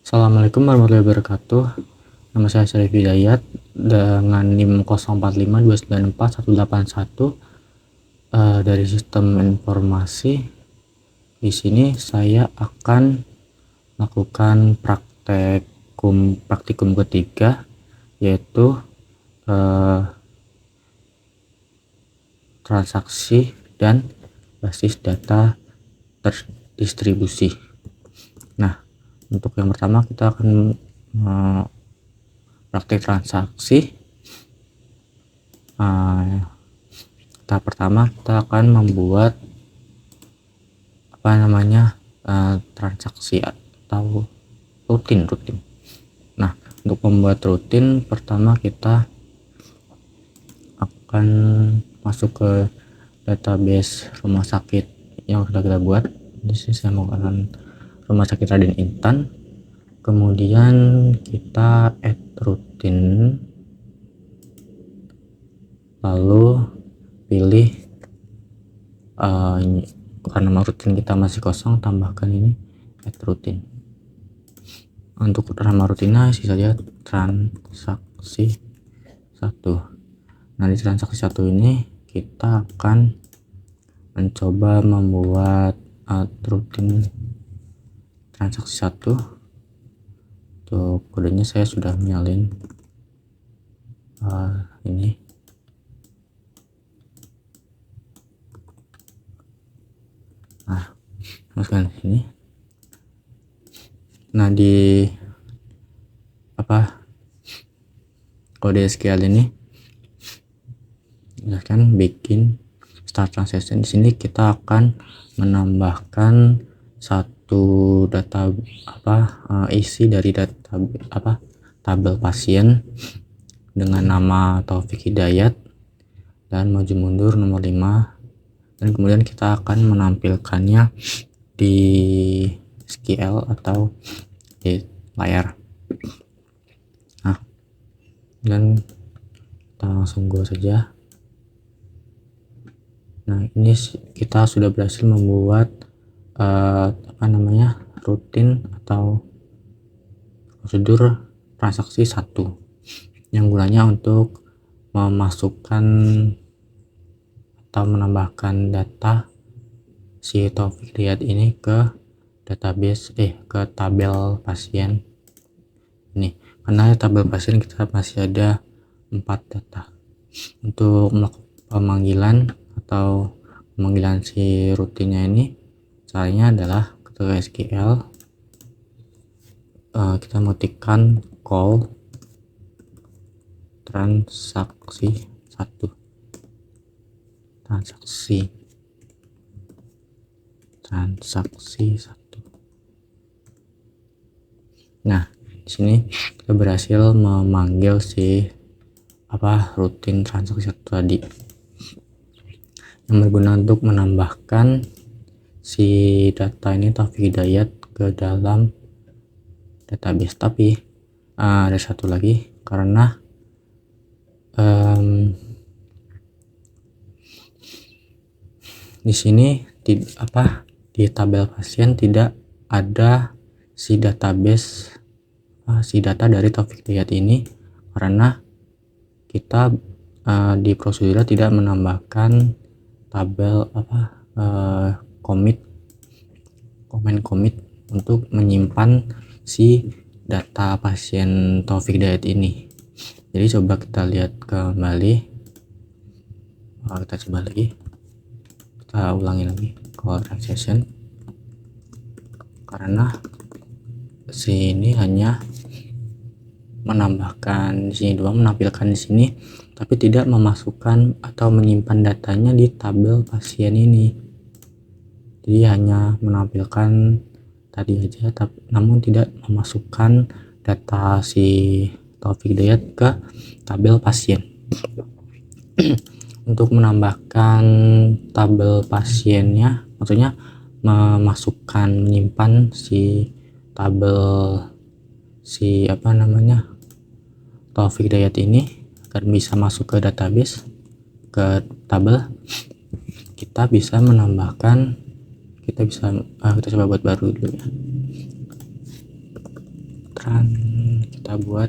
Assalamualaikum warahmatullahi wabarakatuh. Nama saya Syarif Hidayat dengan NIM 0452941181 dari Sistem Informasi. Di sini saya akan melakukan praktikum ketiga, yaitu transaksi dan basis data terdistribusi. Nah, untuk yang pertama kita akan praktik transaksi. Tahap pertama kita akan membuat transaksi atau rutin. Nah, untuk membuat rutin, pertama kita akan masuk ke database rumah sakit yang sudah kita buat. Di sini saya menggunakan Rumah Sakit Raden Intan. Kemudian kita add rutin, lalu pilih karena nama rutin kita masih kosong, tambahkan ini add rutin. Untuk nama rutinnya isi saja transaksi 1. Nah, di transaksi 1 ini kita akan mencoba membuat rutin transaksi 1. Untuk kodenya saya sudah menyalin ini. Nah, masukkan sini. Nah, di kode SQL ini silahkan bikin start transaction. Di sini kita akan menambahkan satu data isi dari data tabel pasien dengan nama Taufik Hidayat dan maju mundur nomor 5, dan kemudian kita akan menampilkannya di SQL atau di layar. Nah, dan kita langsung go saja. Nah, ini kita sudah berhasil membuat rutin atau prosedur transaksi 1 yang gunanya untuk memasukkan atau menambahkan data si Taufik Hidayat ini ke database ke tabel pasien ini, karena tabel pasien kita masih ada 4 data. Untuk melakukan pemanggilan si rutinnya ini, caranya adalah ke SQL, kita mengetikkan call transaksi 1. Nah, di sini kita berhasil memanggil si rutin transaksi 1 tadi, yang berguna untuk menambahkan si data ini Taufik Hidayat ke dalam database. Tapi ada satu lagi, karena di sini di tabel pasien tidak ada si database si data dari Taufik Hidayat ini, karena kita di prosedur tidak menambahkan tabel commit untuk menyimpan si data pasien Taufik Hidayat ini. Jadi coba kita lihat kembali, kita coba lagi, kita ulangi lagi call transaction, karena sini hanya menambahkan di sini menampilkan di sini, tapi tidak memasukkan atau menyimpan datanya di tabel pasien ini. Jadi hanya menampilkan tadi aja, namun tidak memasukkan data si Taufik Hidayat ke tabel pasien. Untuk menambahkan tabel pasiennya, maksudnya menyimpan si tabel Taufik Hidayat ini agar bisa masuk ke database, ke tabel, kita bisa menambahkan, kita coba buat baru dulu ya. kita buat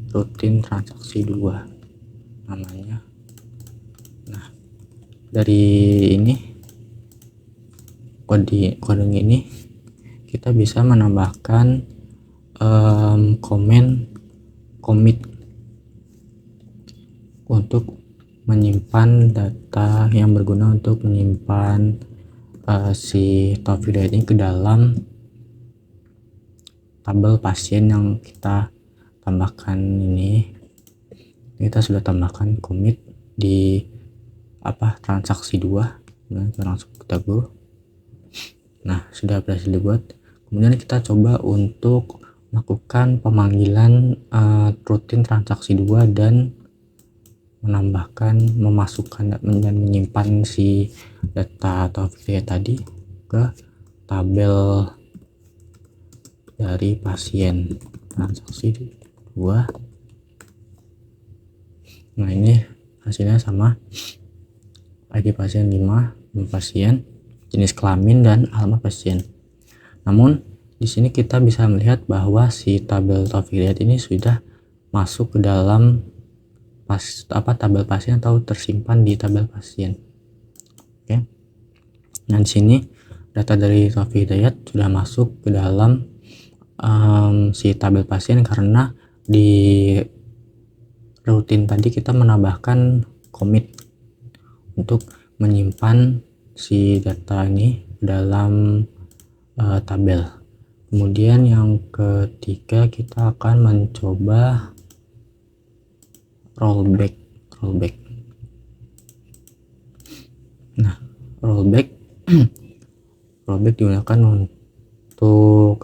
rutin transaksi 2 namanya. Nah, dari ini kode ini kita bisa menambahkan commit untuk menyimpan data yang berguna untuk menyimpan si Taufik Hidayat ini ke dalam tabel pasien yang kita tambahkan ini. Kita sudah tambahkan commit di transaksi 2. Nah, kita langsung kita go. Nah, sudah berhasil dibuat. Kemudian kita coba untuk melakukan pemanggilan rutin transaksi 2 dan memasukkan dan menyimpan si data atau video tadi ke tabel dari pasien transaksi 2. Nah, ini hasilnya sama, ID pasien 5, pasien, jenis kelamin, dan alamat pasien. Namun di sini kita bisa melihat bahwa si tabel Taufik Hidayat ini sudah masuk ke dalam tabel pasien atau tersimpan di tabel pasien. Oke. Nah, di sini data dari Taufik Hidayat sudah masuk ke dalam si tabel pasien karena di rutin tadi kita menambahkan commit untuk menyimpan si data ini dalam tabel. Kemudian yang ketiga kita akan mencoba rollback. Nah, rollback digunakan untuk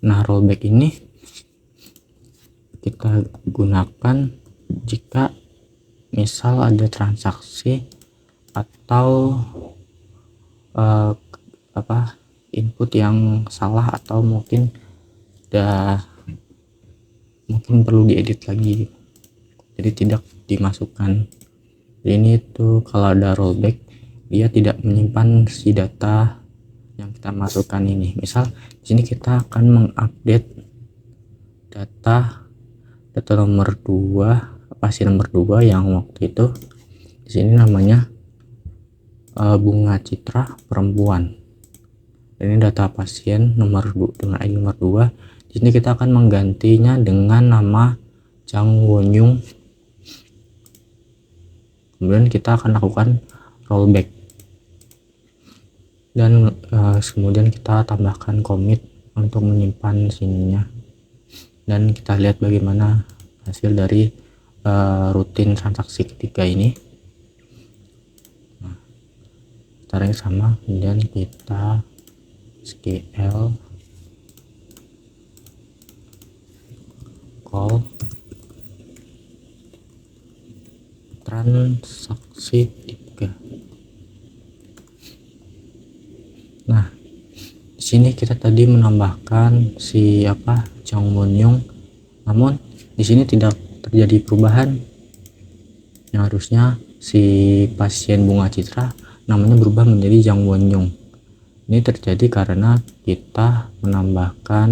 nah, rollback ini kita gunakan jika misal ada transaksi atau input yang salah atau mungkin perlu diedit lagi, jadi tidak dimasukkan. Jadi ini tuh kalau ada rollback dia tidak menyimpan si data yang kita masukkan ini. Misal di sini kita akan mengupdate data nomor 2, pasien nomor 2 yang waktu itu di sini namanya Bunga Citra perempuan. Ini data pasien nomor 2 dengan ID nomor 2. Di sini kita akan menggantinya dengan nama Jang Wonyung. Kemudian kita akan lakukan rollback dan kemudian kita tambahkan commit untuk menyimpan sininya, dan kita lihat bagaimana hasil dari rutin transaksi ketiga ini. Nah, caranya sama, kemudian kita SQL call transaksi 3. Nah, di sini kita tadi menambahkan si Jang Wonyung, namun di sini tidak terjadi perubahan. Yang harusnya si pasien Bunga Citra namanya berubah menjadi Jang Wonyung. Ini terjadi karena kita menambahkan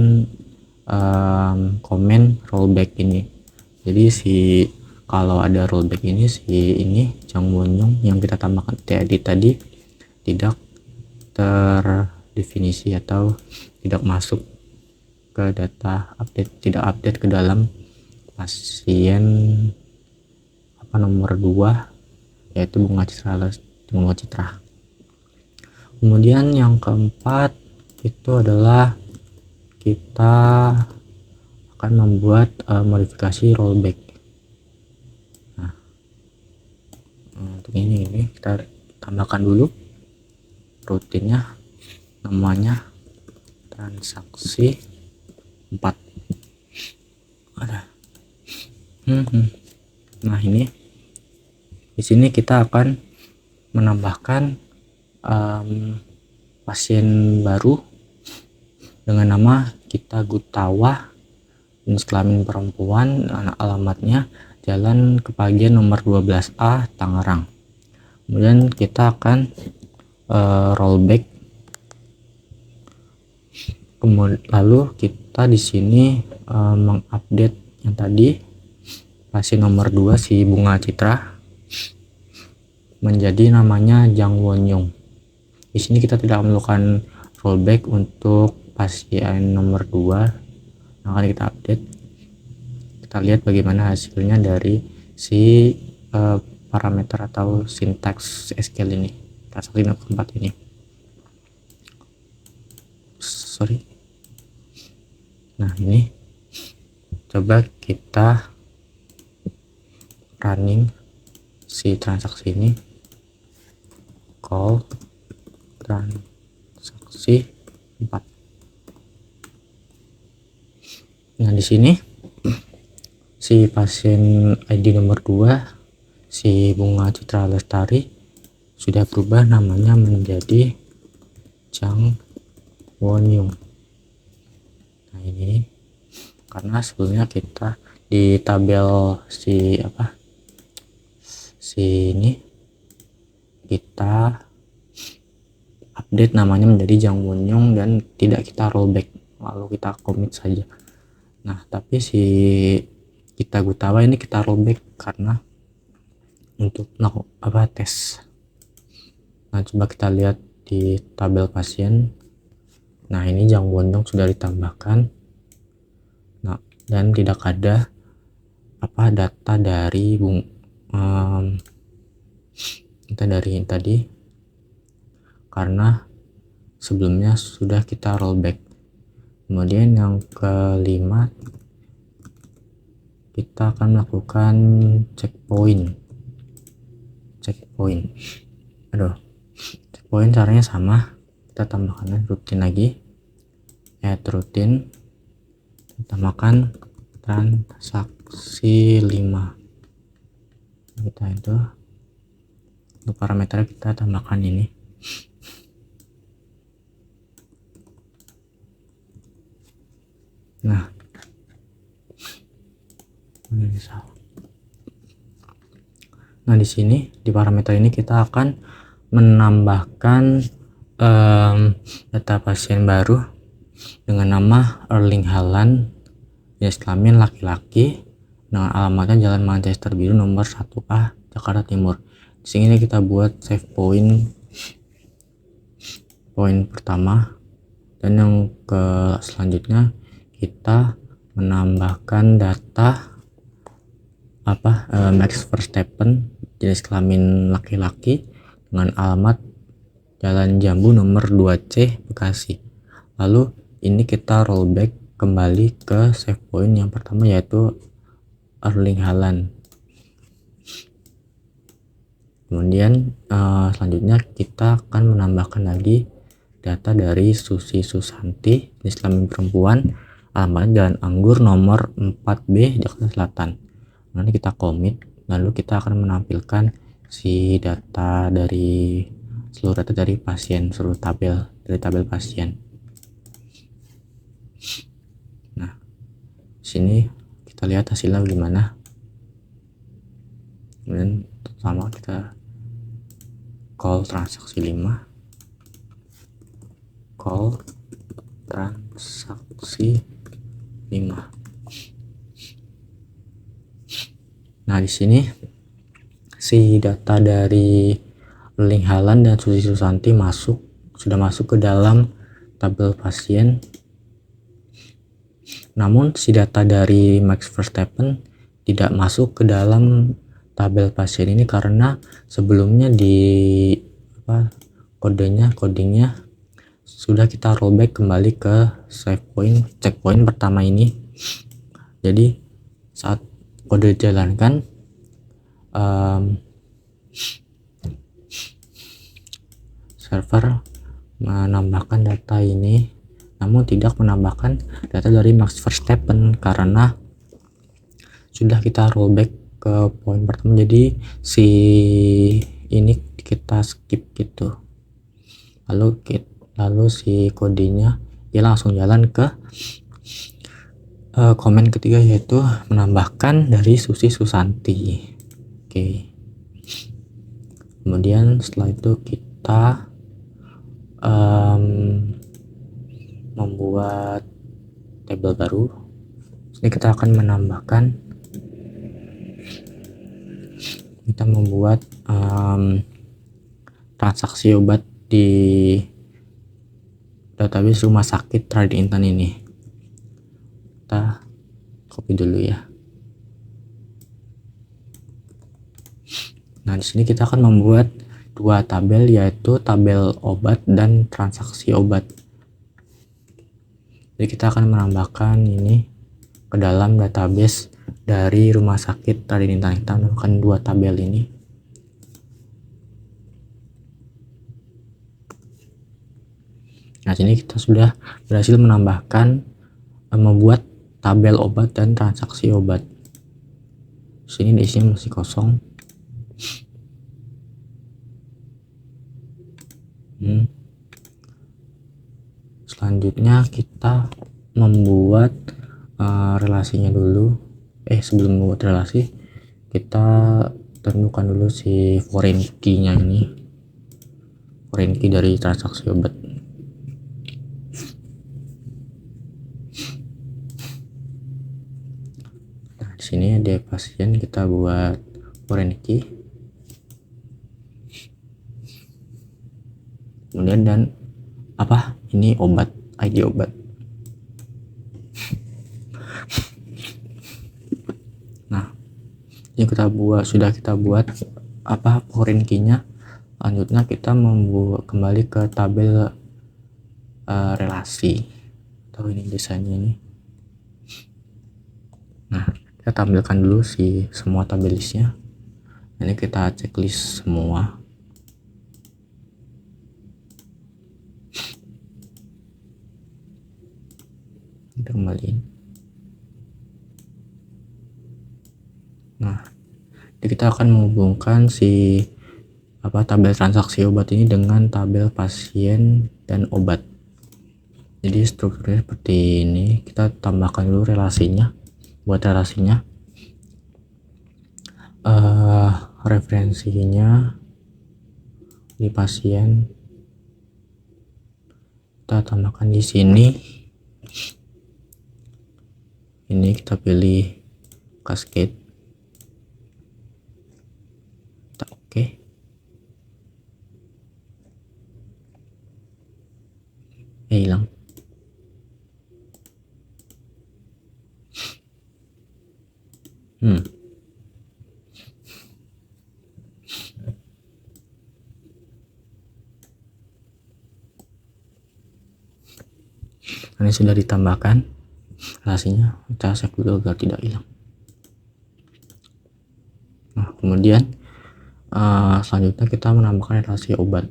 komen rollback ini. Jadi kalau ada rollback ini Jang Wonyung yang kita tambahkan tadi tidak terdefinisi atau tidak masuk ke data tidak update ke dalam pasien nomor 2, yaitu Bunga Citra. Kemudian yang keempat itu adalah kita akan membuat modifikasi rollback. Nah, untuk ini kita tambahkan dulu rutinnya, namanya transaksi 4. Ada. Nah, ini di sini kita akan menambahkan pasien baru dengan nama Gita Gutawa, jenis kelamin perempuan, alamatnya Jalan Kepagian nomor 12A, Tangerang. Kemudian kita akan rollback. Kemudian lalu kita di sini mengupdate yang tadi pasien nomor 2 si Bunga Citra menjadi namanya Jang Won-young. Di sini kita tidak melakukan rollback untuk pasien nomor 2 yang akan kita update. Kita lihat bagaimana hasilnya dari si parameter atau sintaks SQL ini, transaksi keempat ini. Nah, ini coba kita running si transaksi ini, call transaksi 4. Nah, di sini si pasien ID nomor 2 si Bunga Citra Lestari sudah berubah namanya menjadi Jang Won-young. Nah, ini karena sebelumnya kita di tabel si ini kita update namanya menjadi Jang Won-young dan tidak kita rollback, lalu kita commit saja. Nah, tapi si Gita Gutawa ini kita rollback karena untuk tes. Nah, coba kita lihat di tabel pasien. Nah, ini Jang Won-young sudah ditambahkan. Nah, dan tidak ada data dari dari tadi karena sebelumnya sudah kita rollback. Kemudian yang kelima, kita akan melakukan checkpoint. Checkpoint caranya sama, kita tambahkan rutin lagi, add rutin, kita tambahkan transaksi 5. Kita itu untuk parameter kita tambahkan ini. Nah, di sini di parameter ini kita akan menambahkan data pasien baru dengan nama Erling Haaland, jenis kelamin laki-laki, dengan alamatnya Jalan Manchester Biru nomor 1A Jakarta Timur. Di sini kita buat save point pertama, dan yang ke selanjutnya kita menambahkan data Max Verstappen, jenis kelamin laki-laki, dengan alamat Jalan Jambu nomor 2C Bekasi. Lalu ini kita rollback kembali ke save point yang pertama, yaitu Erling Haaland. Kemudian selanjutnya kita akan menambahkan lagi data dari Susi Susanti, jenis kelamin perempuan, alamat Jalan Anggur nomor 4B Jakarta Selatan. Nanti kita commit, lalu kita akan menampilkan si data dari seluruh data dari pasien, seluruh tabel dari tabel pasien. Nah, sini kita lihat hasilnya bagaimana. Kemudian sama kita call transaksi 5, call transaksi 5. Nah, di sini si data dari Erling Haaland dan Susi Susanti sudah masuk ke dalam tabel pasien. Namun si data dari Max Verstappen tidak masuk ke dalam tabel pasien ini karena sebelumnya di codingnya sudah kita rollback kembali ke checkpoint pertama ini. Jadi saat kode dijalankan, server menambahkan data ini, namun tidak menambahkan data dari Max Verstappen karena sudah kita rollback ke poin pertama. Jadi si ini kita skip gitu, lalu si kodenya dia langsung jalan ke komen ketiga, yaitu menambahkan dari Susi Susanti. Oke. Kemudian setelah itu kita membuat tabel baru. Ini kita akan menambahkan, kita membuat transaksi obat di database rumah sakit Trading Intan ini. Kita copy dulu ya. Nah, di sini kita akan membuat dua tabel, yaitu tabel obat dan transaksi obat. Jadi kita akan menambahkan ini ke dalam database dari rumah sakit Trading Intan. Kita menambahkan dua tabel ini. Nah, sini kita sudah berhasil menambahkan, membuat tabel obat dan transaksi obat. Sini di sini masih kosong. Selanjutnya kita membuat relasinya dulu. Sebelum membuat relasi, kita tentukan dulu si foreign key-nya ini, foreign key dari transaksi obat. Nah, di sini ada pasien, kita buat foreign key. Kemudian dan ini obat, ID obat. Nah, ini sudah kita buat foreign key-nya. Selanjutnya kita membuat kembali ke tabel relasi, atau ini desainnya ini. Nah, kita tampilkan dulu semua tabel listnya. Ini kita checklist semua. Kita kembaliin. Nah, kita akan menghubungkan tabel transaksi obat ini dengan tabel pasien dan obat. Jadi strukturnya seperti ini. Kita tambahkan dulu relasinya. Buat relasinya, referensinya di pasien kita tambahkan di sini. Ini kita pilih cascade, kita oke. Hilang. Ini sudah ditambahkan relasinya. Kita save dulu agar tidak hilang. Nah, kemudian selanjutnya kita menambahkan relasi obat.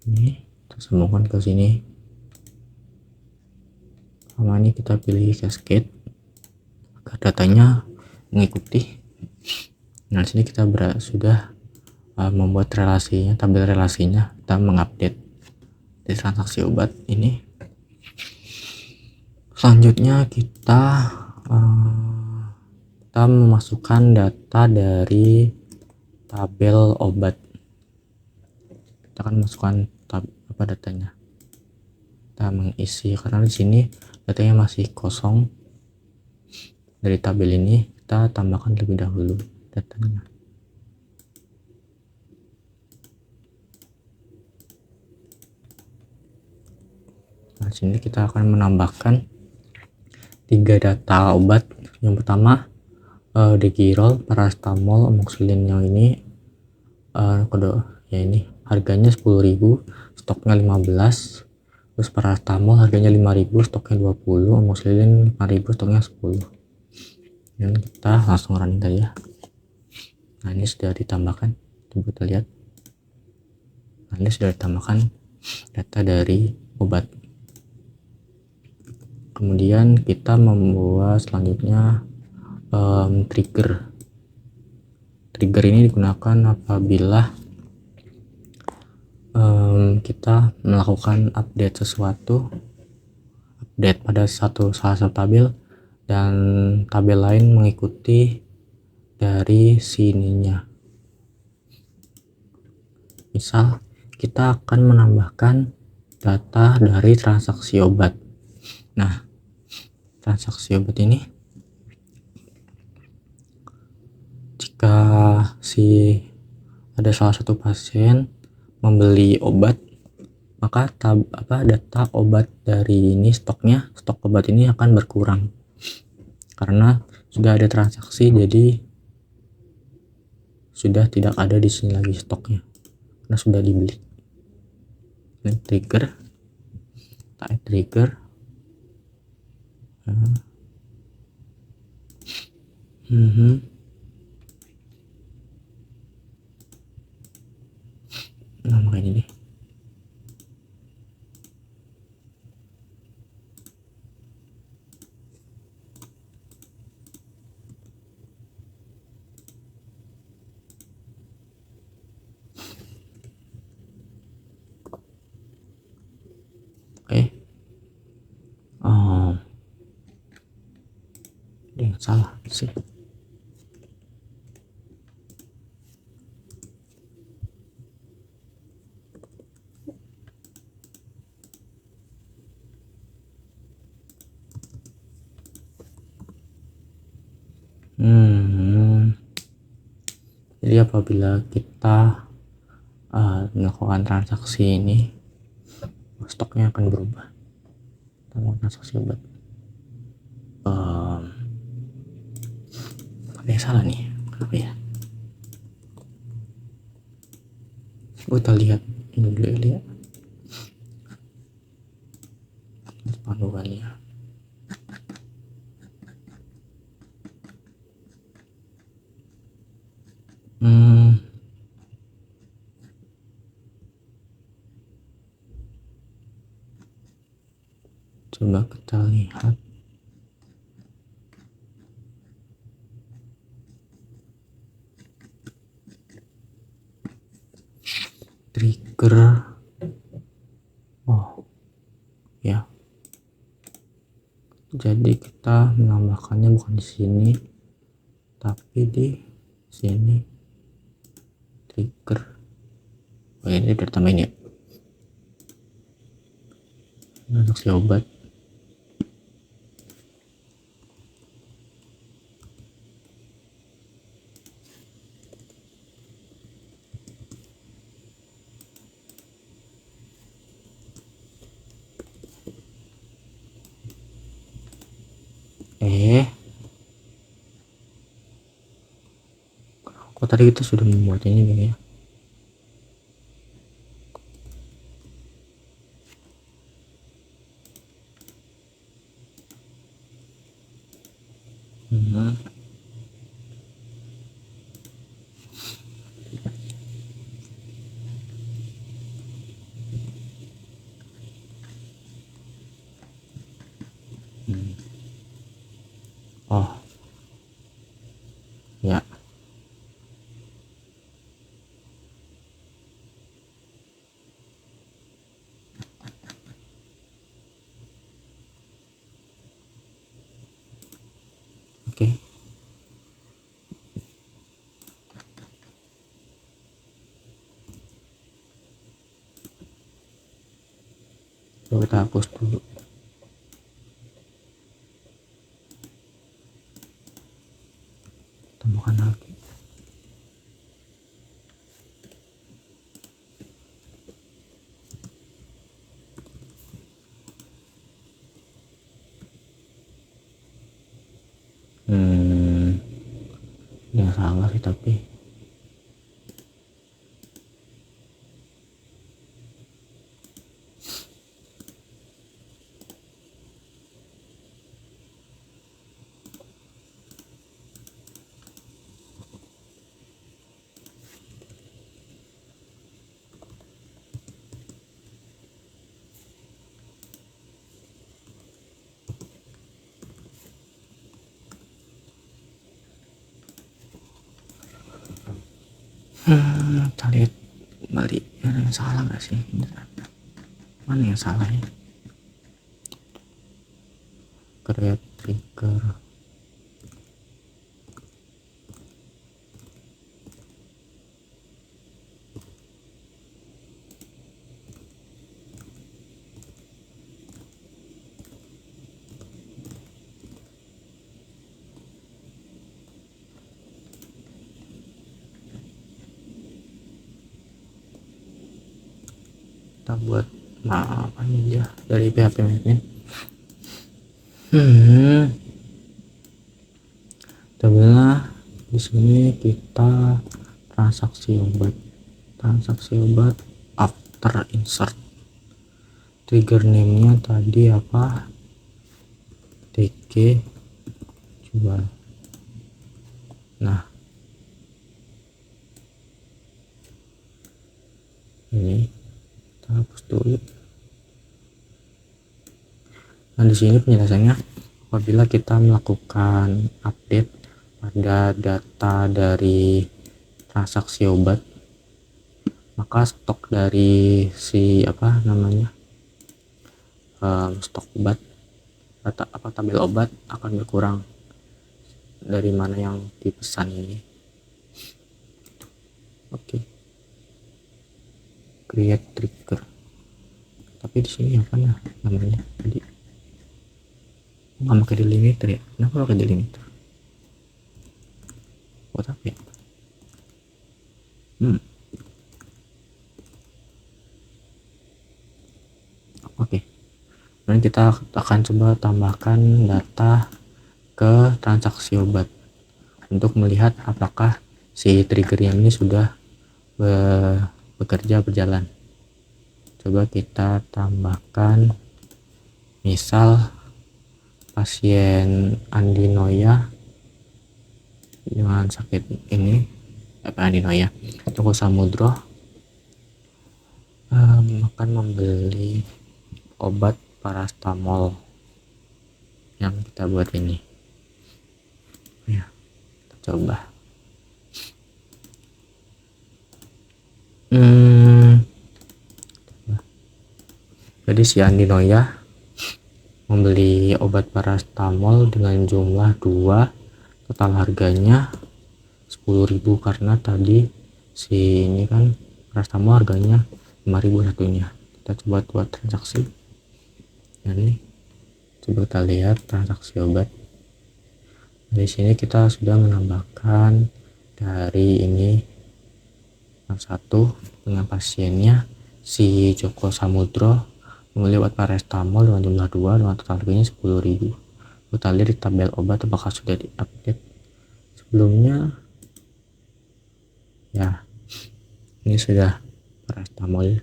Ini kita sambungkan ke sini. Sama ini kita pilih cascade agar datanya mengikuti. Nah, di sini kita sudah membuat relasinya, tabel relasinya. Kita mengupdate di transaksi obat ini. Selanjutnya kita memasukkan data dari tabel obat. Kita akan masukkan datanya. Kita mengisi, karena di sini datanya masih kosong. Dari tabel ini kita tambahkan lebih dahulu datanya. Nah, sini kita akan menambahkan 3 data obat. Yang pertama Degirol, paracetamol, amoxicillin yang ini kode ya ini harganya 10.000, stoknya 15. Terus paracetamol harganya 5.000, stoknya 20. Amoxicillin 5.000, stoknya 10. Dan kita langsung running tadi ya. Nah, ini sudah ditambahkan, coba kita lihat. Nah, ini sudah ditambahkan data dari obat. Kemudian kita membuat selanjutnya trigger. Trigger ini digunakan apabila kita melakukan update sesuatu, update pada salah satu tabel, dan tabel lain mengikuti dari sininya. Misal kita akan menambahkan data dari transaksi obat. Nah, transaksi obat ini jika ada salah satu pasien membeli obat, maka data obat dari ini stok obat ini akan berkurang karena sudah ada transaksi, jadi sudah tidak ada di sini lagi stoknya karena sudah dibeli. Ini trigger, trigger. Nah, makanya deh. Oke. Oh. Ini salah sih. Jadi apabila kita melakukan transaksi ini, stoknya akan berubah. Transaksi obat. Ada yang salah nih, kenapa ya? Kita lihat ini dulu ya, lihat panduannya. Coba kita lihat. Trigger. Oh ya, jadi kita menambahkannya bukan di sini tapi di sini. Trigger. Oh ini udah tambahin ya, transaksi obat. Kok tadi kita sudah membuat ini ya? Oh ya, oke. Coba kita hapus dulu. Tambahkan lagi. Ya salah sih tapi kita lihat kembali yang salah nggak sih? Mana yang salah ya? Create trigger. kita buat apa aja dari PHP admin. Tabelnya di sini kita transaksi obat after insert. Trigger name-nya tadi apa? TG jual. Nah, ini kita hapus dulu. Nah, di sini penjelasannya, apabila kita melakukan update pada data dari transaksi obat, maka stok dari si stok obat atau tabel obat akan berkurang dari mana yang dipesan ini. Oke. Create trigger. Tapi di sini apa namanya tadi? Nggak pakai delimiter ya? Kenapa pakai delimiter? Buat apa ya? Oke. Dan kita akan coba tambahkan data ke transaksi obat untuk melihat apakah si trigger yang ini sudah bekerja berjalan. Coba kita tambahkan misal pasien Andinoya dengan sakit ini Andinoya Joko Samudro akan membeli obat parastamol yang kita buat ini ya. Kita coba jadi si Andinoya membeli obat parastamol dengan jumlah 2, total harganya 10.000 karena tadi si ini kan parastamol harganya 5.000 satunya. Kita coba buat transaksi. Ini coba kita lihat transaksi obat. Di sini kita sudah menambahkan dari ini satu dengan pasiennya si Joko Samudro membeli obat parastamol dengan jumlah 2 dengan total harganya 10.000. Kita lihat di tabel obat apakah sudah diupdate. Sebelumnya ya, ini sudah parastamol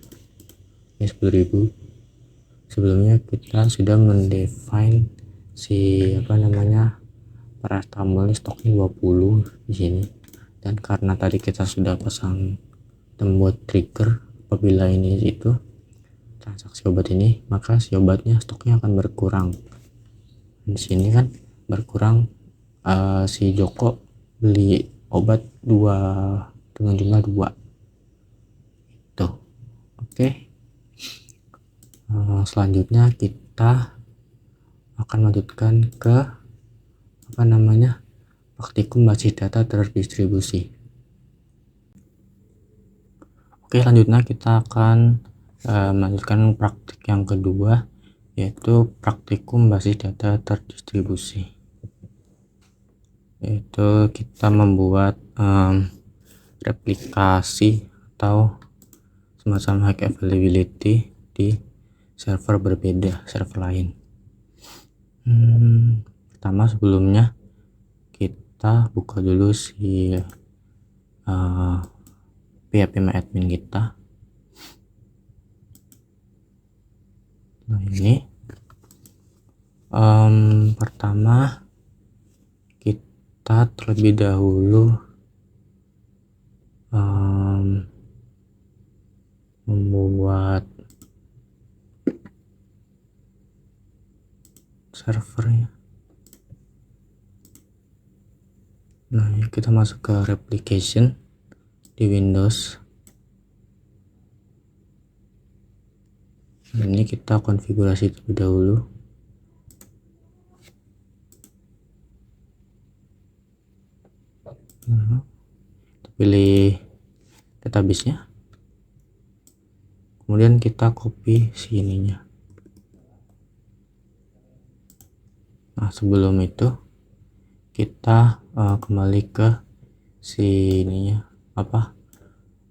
ini 10.000. Sebelumnya kita sudah mendefine si parastamol ini stoknya 20 di sini, dan karena tadi kita sudah pasang membuat trigger apabila ini itu transaksi obat ini, maka si obatnya stoknya akan berkurang. Di sini kan berkurang, si Joko beli obat 2 dengan jumlah 2 tuh. Oke. Selanjutnya kita akan lanjutkan ke praktikum basis data terdistribusi. Oke, selanjutnya kita akan melanjutkan praktik yang kedua, yaitu praktikum basis data terdistribusi. Yaitu kita membuat replikasi atau semacam high availability di server berbeda, server lain. Pertama, sebelumnya kita buka dulu si PHP admin kita. Nah, ini pertama kita terlebih dahulu membuat servernya. Nah, kita masuk ke replication di Windows. Ini kita konfigurasi terlebih dahulu. Kita pilih database-nya, kemudian kita copy sininya. Nah, sebelum itu kita kembali ke sininya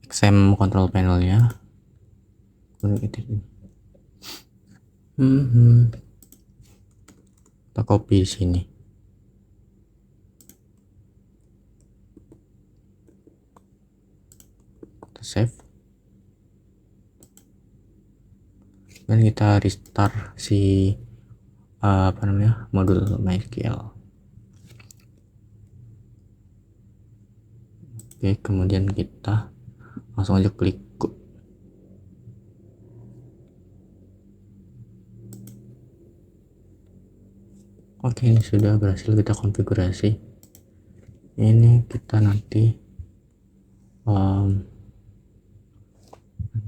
XAMPP control panelnya, edit ini. Kita copy di sini. Kita save. Dan kita restart si modul MySQL. Oke, kemudian kita langsung aja klik go. Oke, ini sudah berhasil kita konfigurasi. Ini kita nanti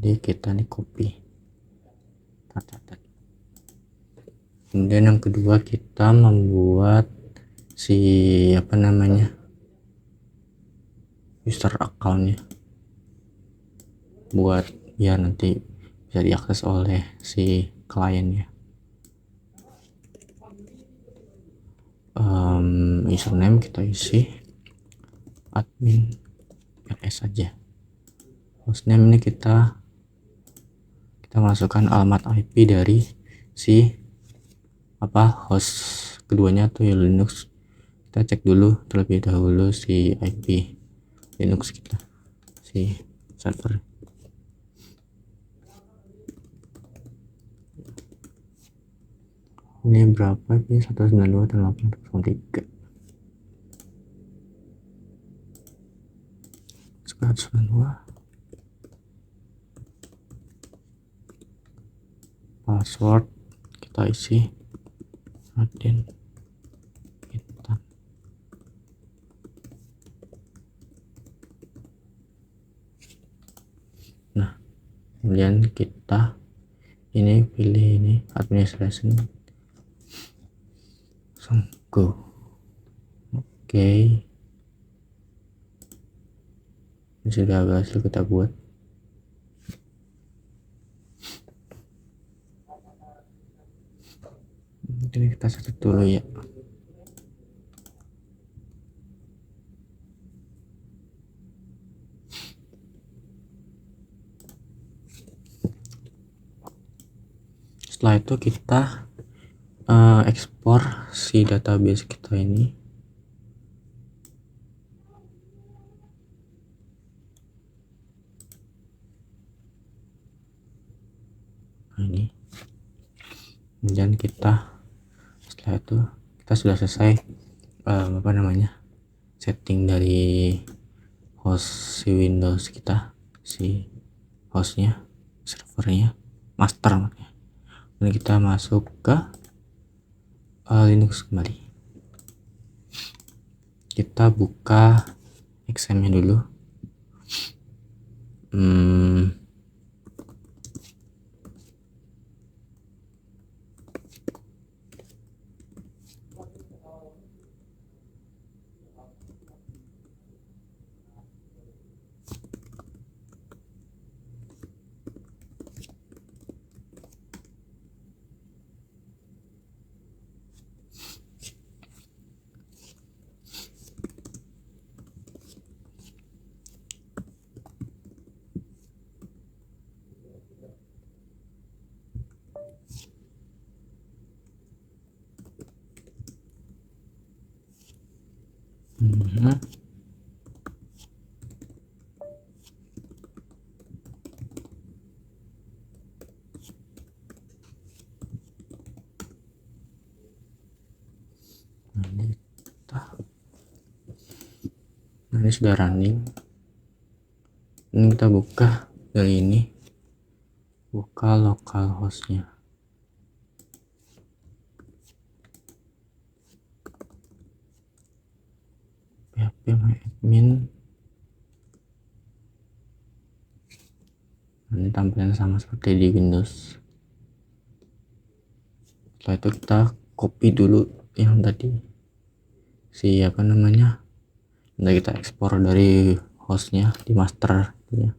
kita nih copy. Kemudian yang kedua kita membuat si user accountnya, buat biar nanti bisa diakses oleh si kliennya. Username kita isi admin ls saja. Hostname ini kita masukkan alamat IP dari si host keduanya atau Linux. Kita cek dulu terlebih dahulu si IP Linux kita, si server. Ini berapa ini? 192.803. 192. Password kita isi Raden Intan. Nah, kemudian kita ini pilih ini administration, langsung go. Oke, ini sudah berhasil kita buat. Ini kita setup dulu ya. Setelah itu kita ekspor si database kita ini. Nah, ini. Kemudian kita setelah itu kita sudah selesai setting dari host si Windows kita, si hostnya, servernya, master. Dan kita masuk ke Linux kembali. Kita buka XM nya dulu. Ini sudah running. Ini kita buka dari ini, buka localhostnya. phpMyAdmin. Ini tampilan sama seperti di Windows. Setelah itu kita copy dulu yang tadi Nanti kita ekspor dari hostnya di master ya.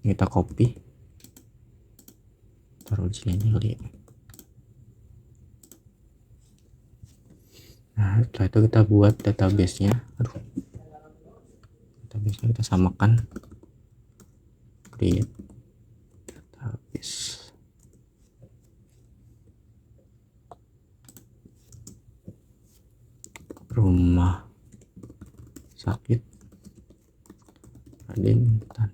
Kita copy, kita taruh di sini kali ya. Nah setelah itu kita buat database-nya. Database-nya kita samakan, create database. Rumah sakit Raden Intan.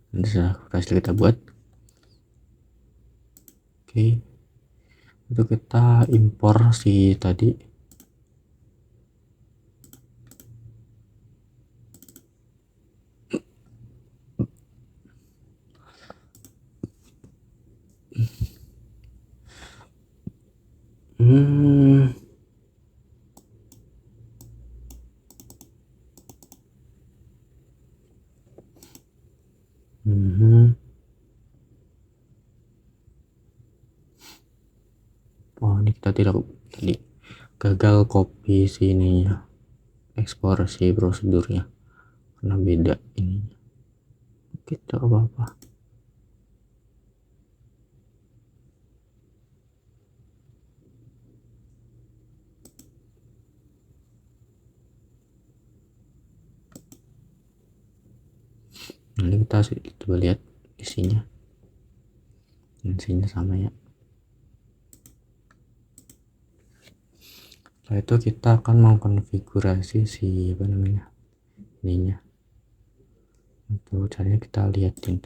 Nanti sudah berhasil kita buat. Oke, itu kita impor si tadi. Oh ini kita tidak tadi gagal copy sini ya, ekspor si prosedurnya karena beda ini. Oke, tidak apa-apa. Nanti kita coba lihat isinya sama ya. Setelah itu kita akan mengkonfigurasi si apa namanya ininya. Untuk caranya kita lihatin.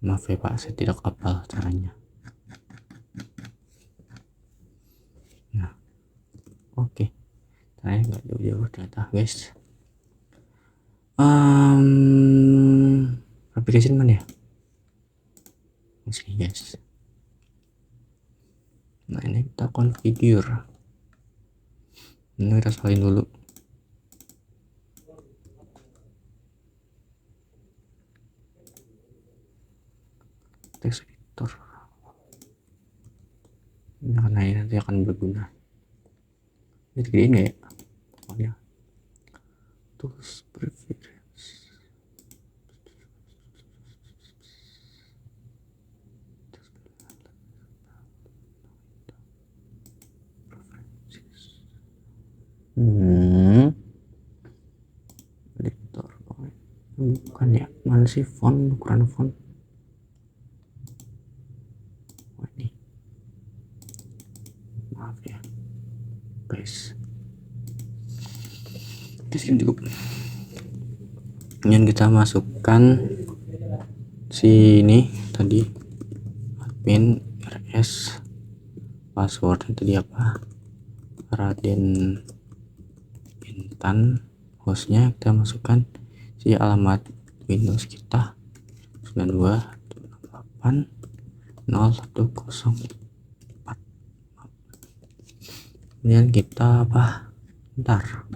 Maaf ya Pak, saya tidak hafal caranya. Nah, oke. Caranya nggak jauh-jauh ternyata guys. Application mana ya? Sini guys. Nah ini kita configure. Ini kita salin dulu. Text editor. Ini karena ini nanti akan berguna. Ini gedein nggak ya? Pokoknya. Tools preference. Editor. Bukan ya? Mana sih font? Ukuran font? Ini. Maaf ya, guys. Sekian cukup. Kemudian kita masukkan sini tadi admin rs, passwordnya tadi apa, Raden Intan, hostnya kita masukkan si alamat Windows kita 92.168.0104. Kemudian kita apa, ntar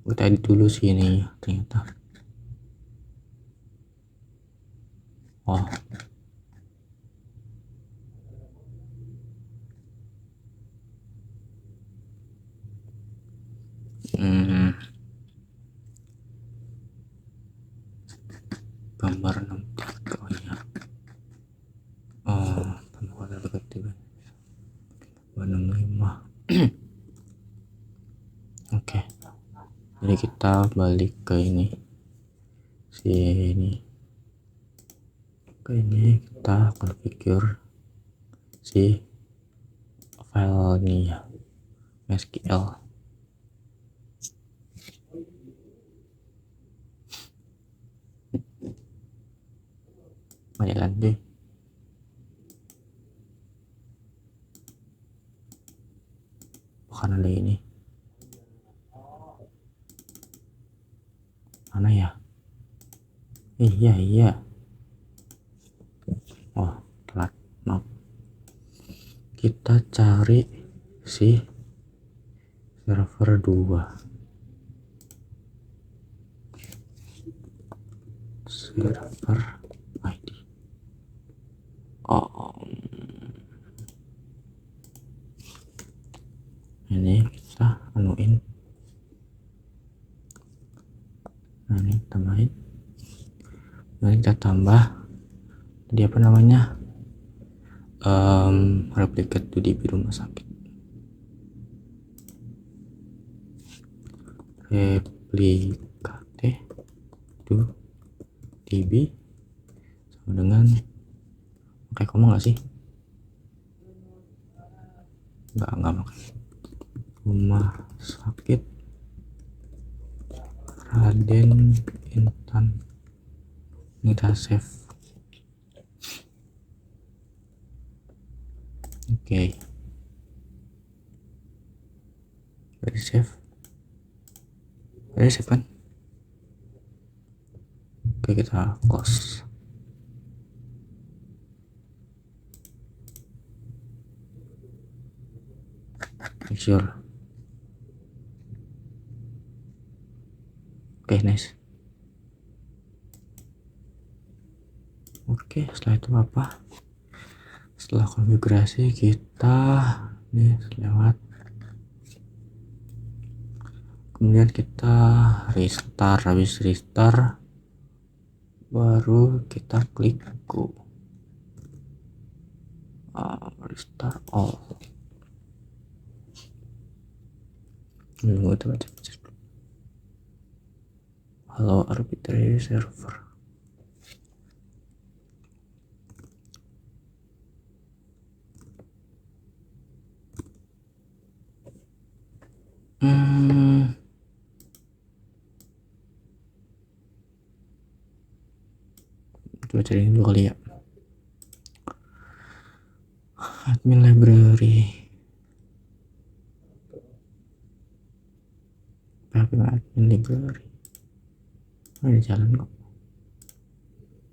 kita edit dulu sini ternyata. Oh gambar 63. Oh iya, tambah ketiga 265. Oke, jadi kita balik ke ini, kita configure si file ini ya, SQL. Jalan deh. Bukan ada ini. Mana ya? Iya. Oh, telat. Maaf. Kita cari si server 2. Server ID. Ini kita anuin tambah tadi apa namanya, replicate to DB rumah sakit, replicate to DB sama dengan pakai koma nggak sih? Nggak pakai. Rumah sakit Raden Intan. Ini kita save. Oke. Dari save kan? Oke, kita close. Make sure. Oke, nice. Oke, setelah itu apa? Setelah konfigurasi kita ini lewat, kemudian kita restart. Habis restart baru kita klik go, restart all. Nunggu itu baca. Halo arbitrary server. Coba cari dulu kali ya. Admin library. Admin library. Ada jalan kok.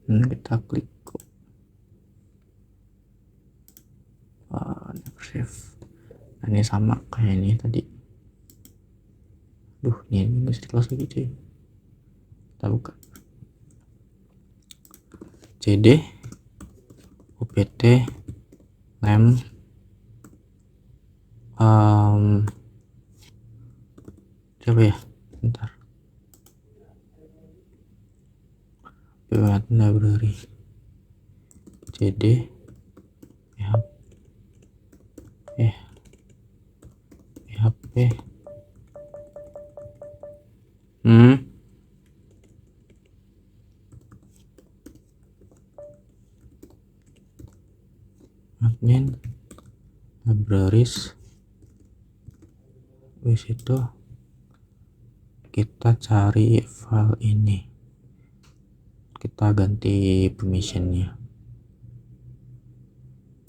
Nah, kita klik kok. Never save. Nah, ini sama kayak ini tadi. Duh, ini bisa di close lagi cuy. Kita buka. cd opt lem siapa ya, bentar, admin library cd php admin libraries. Di situ kita cari file ini, kita ganti permissionnya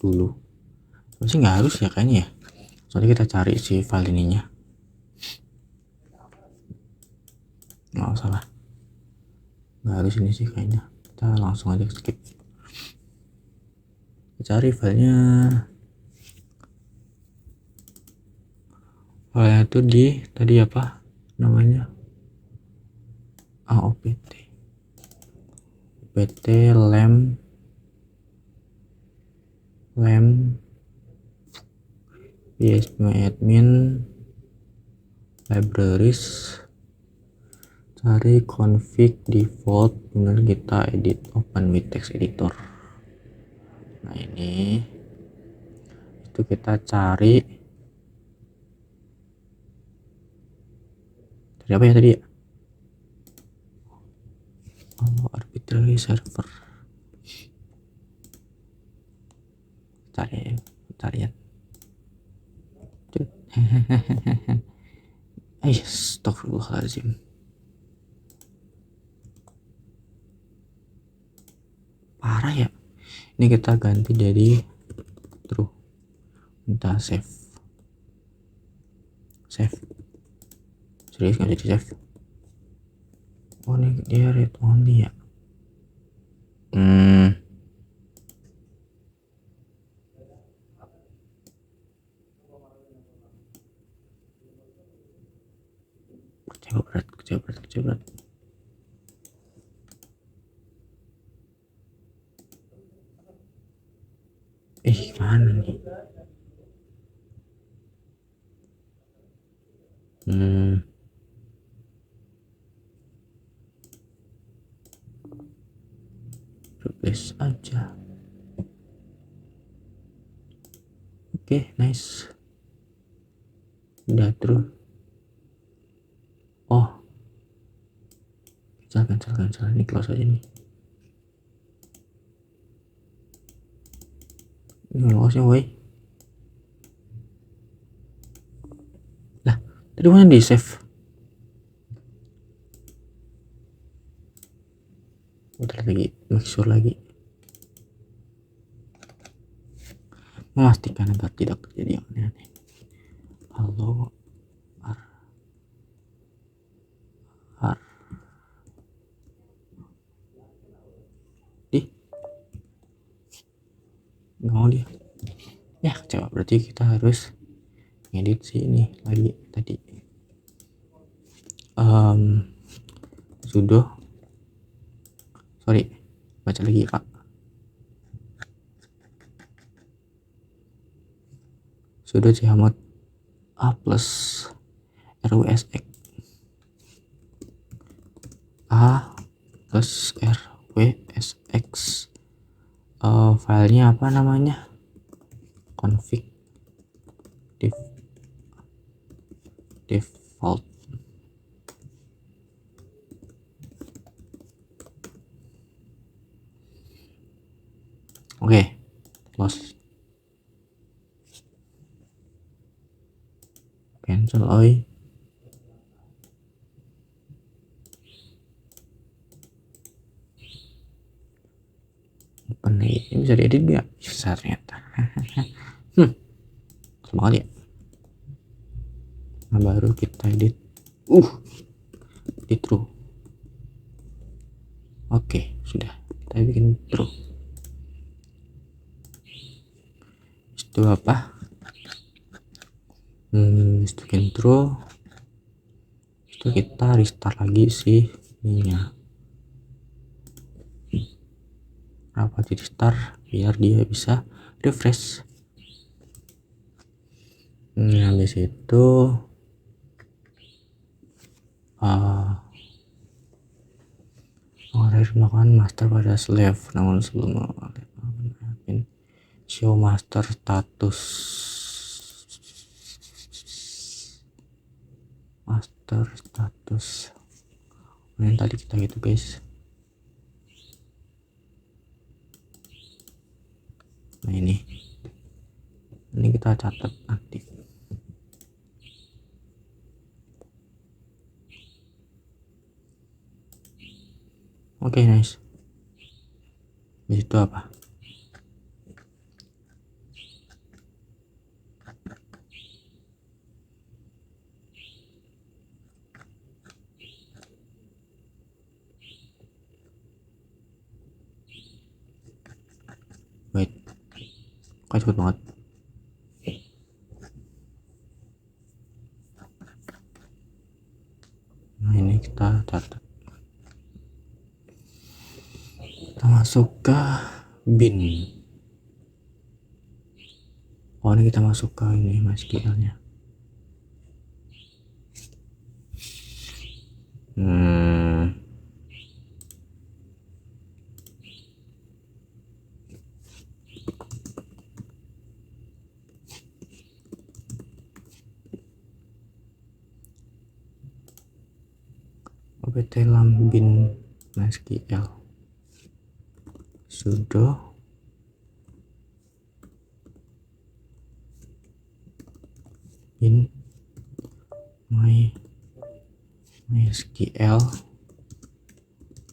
dulu. Masih nggak harus ya kayaknya ya, soalnya kita cari si file ininya. Nggak salah, nggak harus ini sih kayaknya, kita langsung aja skip. Kita cari filenya. Filenya itu di tadi apa namanya, opt lem admin libraries, cari config default, kemudian kita edit open with text editor. Nah ini itu kita cari apa ya tadi ya, arbitrary server. Cari ya. Astagfirullahaladzim. Parah ya. Ini kita ganti dari true. Minta save. Serius nggak jadi save? Oh ini dia read only ya. Kerja berat. Mana nih? aja. Oke, nice. Udah terus. Oh, cancel. Ini close aja nih. Ini losnya woi. Lah, tadi mana di save? Bentar lagi, make sure lagi. Memastikan agar tidak terjadi yang aneh-aneh. Halo, ar. Nggak mau dia. Ya, coba berarti kita harus ngedit sini lagi tadi. Sudo. Sorry, baca lagi Pak. Sudo chmod a plus rwsx a plus rwsx. Filenya apa namanya? Config default. Oke, close. Cancel oi. Open ini bisa diedit nggak? Bisa ternyata. Semangat ya. Nah, baru kita edit. Edit true. Oke, sudah. Kita bikin true. Itu apa? Itu bikin true. Itu kita restart lagi sih ininya. Kenapa di restart? Biar dia bisa refresh. Habis itu harus melakukan master pada slave, namun sebelum melakukan show master status. Yang tadi kita gitu guys. Nah ini kita catat nanti. Oke, nice. Di situ apa? Wait, kok cepet banget? Nah ini kita catat. Kita masuk ke bin. Oh, ini kita masuk ke ini MySQL-nya. opt lambin MySQL sudo in MySQL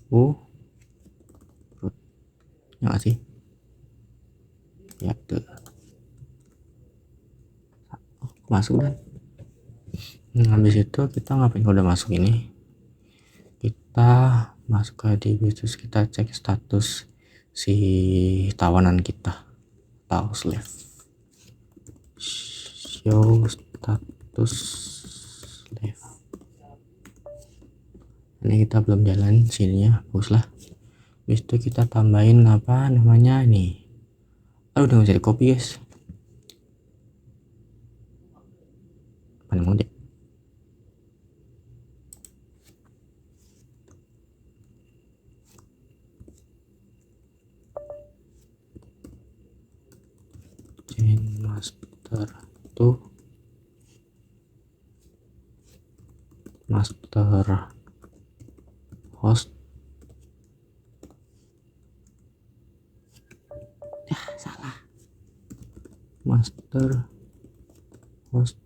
root ya nggak sih ya tuh masuk dan habis itu kita ngapain kalau udah masuk ini kita masuk ke DB terus kita cek status si tawanan kita atau slave show status slave. Ini kita belum jalan sininya, baguslah. Habis itu kita tambahin apa namanya nih. Udah nggak bisa di copy guys. Paling mau deh. master to master host. Salah. Master host.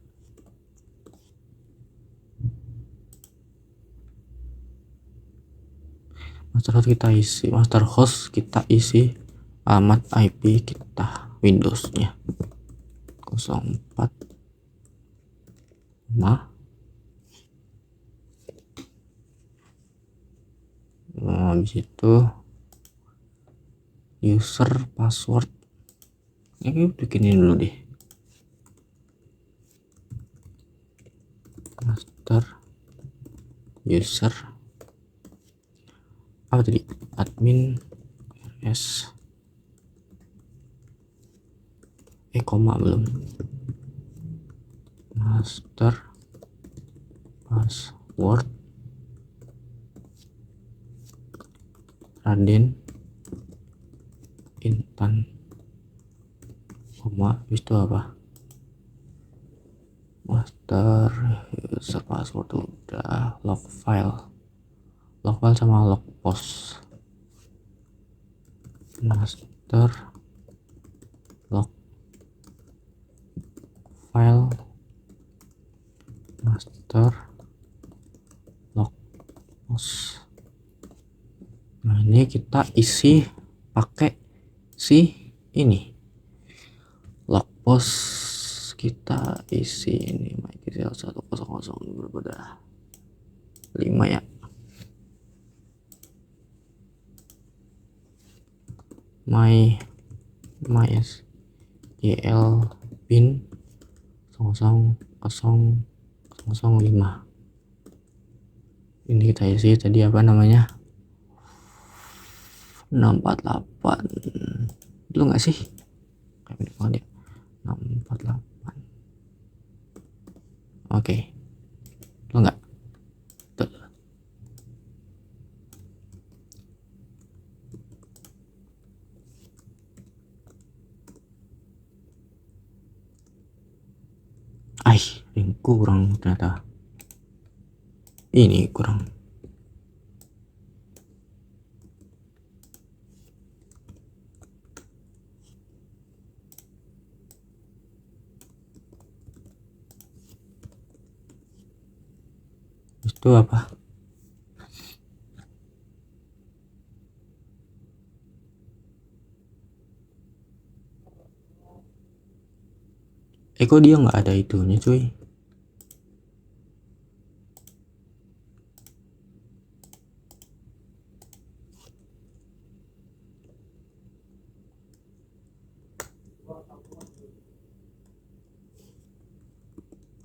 Master host kita isi alamat IP kita Windows-nya 04 habis itu user password ini bikinin dulu deh, master user apa tadi, admin rs koma belum, master password Raden Intan koma habis itu apa, master user password udah, log file sama log post, master log file master log post. Nah ini kita isi pakai si ini log post, kita isi ini MySQL 100 berbeda 5 ya, MySQL bin 00005. Ini kita isi tadi apa namanya, 648 dulu nggak sih, kayak dia 648. Oke, dulu nggak tuh. Ini kurang ternyata, ini kurang. Itu apa, kok dia nggak ada itunya cuy,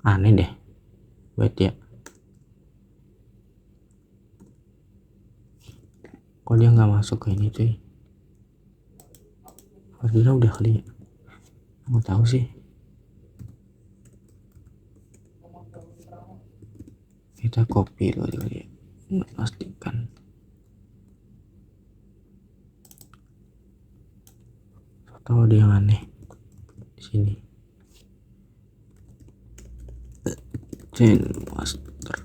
aneh deh. Wait ya, kok dia nggak masuk ke ini cuy, harusnya udah kali ya, nggak tahu sih. Kita copy dulu ya, pastikan. Tahu dia yang aneh di sini, chain master.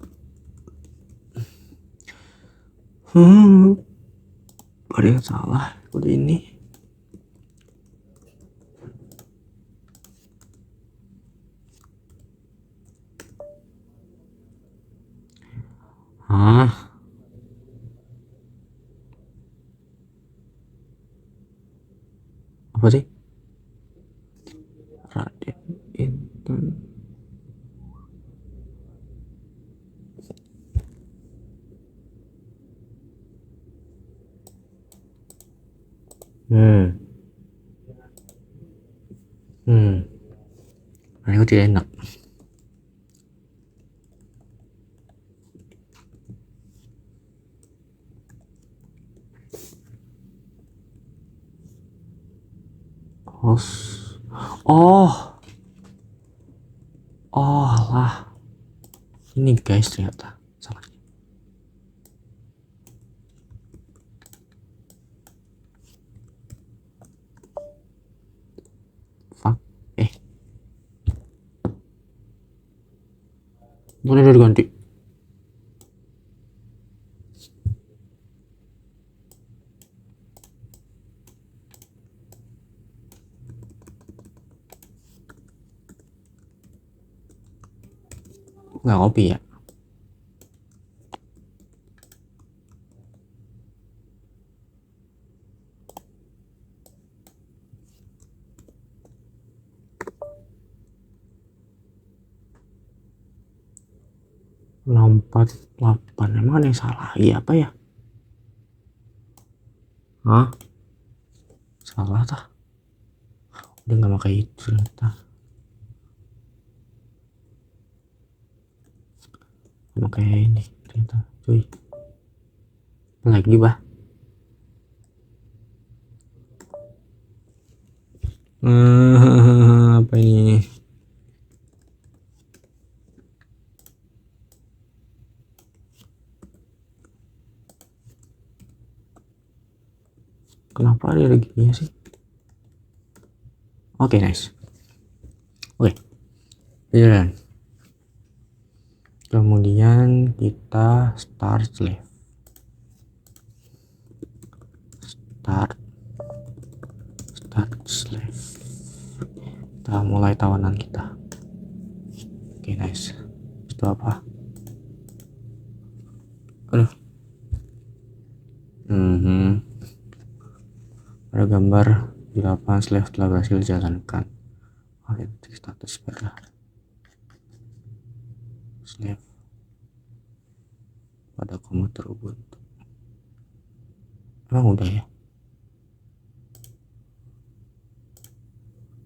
Ada yang salah kode ini. Apa sih, Raden Intan. Aku tidak enak. Host. Oh lah, ini guys ternyata salah. Fuck. Boleh udah diganti. Nggak kopi ya. Lompat 8 emang ada yang salah? Iya apa ya? Hah? Salah tah? Udah nggak pakai itu ternyata. Pakai ini ternyata cuy. Lagi bah. Apa ini? Kenapa ada gini sih? Oke, nice. Oke, jalan. Kemudian kita start slave. Start slave. Kita mulai tawanan kita. Oke, nice. Itu apa? Aduh. Ada gambar di lapangan slave telah berhasil dijalankan. Oke, status berlah. Slave pada komputer Ubuntu. Emang udah ya?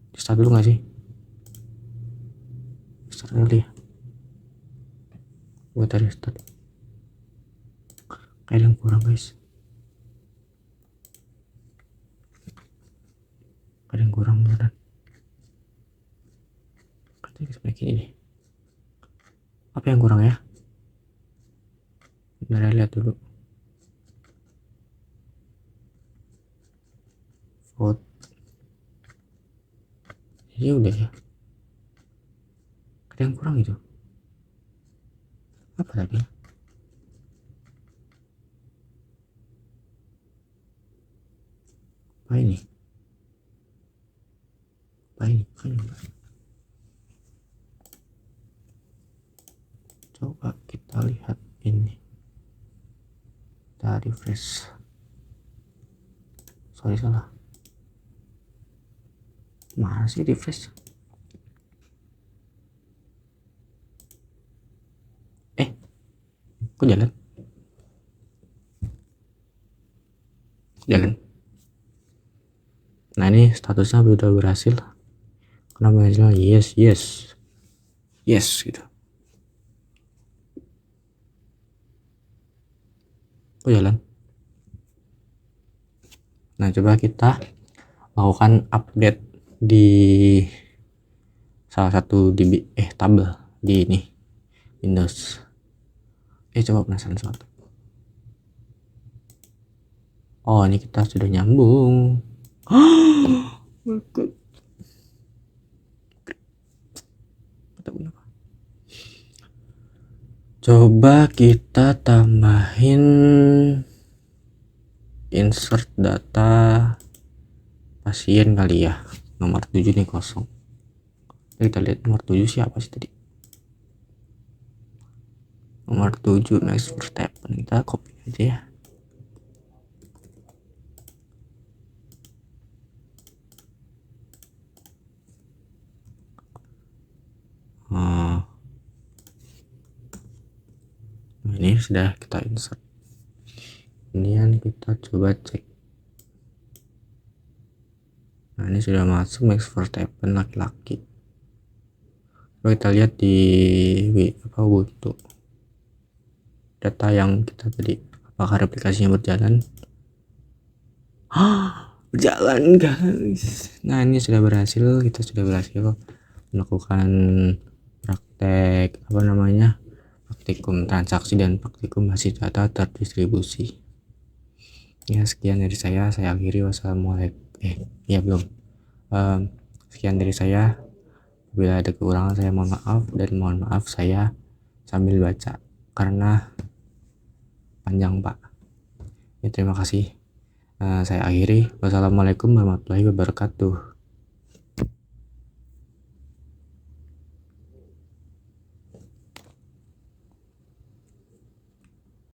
Di start dulu gak sih? Start dulu ya. Gue tadi start. Kayak yang kurang guys. Ada yang kurang beneran. Katanya seperti ini deh. Apa yang kurang ya? Biar lihat dulu. Vote. Jadi udah ya. Ada yang kurang itu. Apa tadi? Apa ini? Apa ini? Coba kita lihat ini. Kita refresh. Sorry salah. Mana sih refresh? Kok jalan? Nah ini statusnya sudah berhasil. Kenapa hasilnya yes gitu. Kok jalan? Nah coba kita lakukan update di salah satu tabel di ini Windows. Coba penasaran sesuatu. Oh ini kita sudah nyambung. Coba kita tambahin insert data pasien kali ya. Nomor 7 nih kosong. Kita lihat nomor 7 siapa sih tadi? Nomor 7 Max Verstappen. Kita copy aja ya. Ini sudah kita insert. Kemudian kita coba cek. Nah ini sudah masuk Max Verstappen laki-laki. Coba kita lihat di Ubuntu data yang kita tadi, apakah replikasinya berjalan? Berjalan guys. Nah ini sudah berhasil. Kita sudah berhasil melakukan praktek praktikum transaksi dan praktikum hasil data terdistribusi. Ya sekian dari saya akhiri. Wassalamualaikum. Sekian dari saya. Bila ada kekurangan saya mohon maaf, dan mohon maaf saya sambil baca karena panjang Pak. Ya, terima kasih. Saya akhiri. Wassalamualaikum warahmatullahi wabarakatuh.